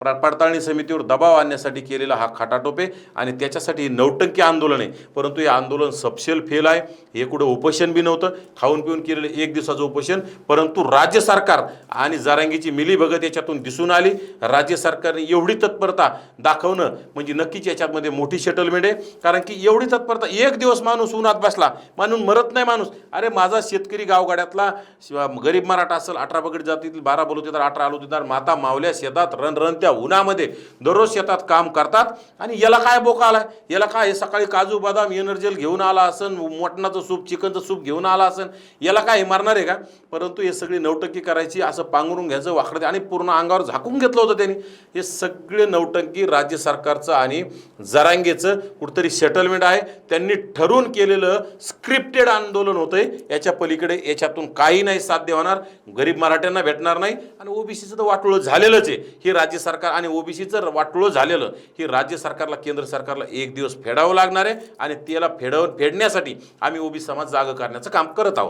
पडताळणी समितीवर दबाव आणण्यासाठी केलेला हा खटाटोप आहे आणि त्याच्यासाठी नौटंकी आंदोलन आहे। परंतु हे आंदोलन सपशेल फेल आहे। हे कुठं उपोषण बी नव्हतं, खाऊन पिऊन केलेलं एक दिवसाचं उपोषण, परंतु राज्य सरकार आणि जरांगीची मिलीभगत याच्यातून दिसून आली। राज्य सरकारने एवढी तत्परता दाखवणं म्हणजे नक्कीच याच्यामध्ये मोठी सेटलमेंट आहे। कारण की एवढी तत्परता, एक दिवस माणूस उन्हात बसला, माणूस मरत नाही माणूस। अरे माझा शेतकरी गावगाड्यातला गरीब मराठा असेल, 18 पगड जातीतील 12 बलुतेदार, 18 आलुतेदार, माता मावल्या शेतात रणरणत्या उन्हामध्ये दररोज शेतात काम करतात आणि याला काय बोका आलाय, याला काय सकाळी काजू बदाम एनर्जेल घेऊन आला असन, मटणाचं सूप चिकनचं सूप घेऊन आला असन, याला काय मारणार आहे का? परंतु हे सगळी नौटंकी करायची, असं पांघरून घ्यायचं वाकडं आणि पूर्ण अंगावर झाकून घेतलं होतं त्यांनी। हे सगळे नौटंकी राज्य सरकारचं आणि जरांगेचं कुठतरी सेटलमेंट आहे। त्यांनी ठरवून केलेलं स्क्रिप्टेड आंदोलन होतंय। याच्या पलीकडे याच्यातून काही नाही साध्य होणार, गरीब मराठ्यांना भेटणार नाही आणि ओबीसीचं तर वाटोळं झालेलंच आहे। हे राज्य सरकार आणि ओबीसीचं वाटोळं झालेलं हे राज्य सरकारला, केंद्र सरकारला एक दिवस फेडावं लागणार आहे आणि त्याला फेडण्यासाठी आम्ही ओबीसी समाज जागा करण्याचं काम करत आहोत।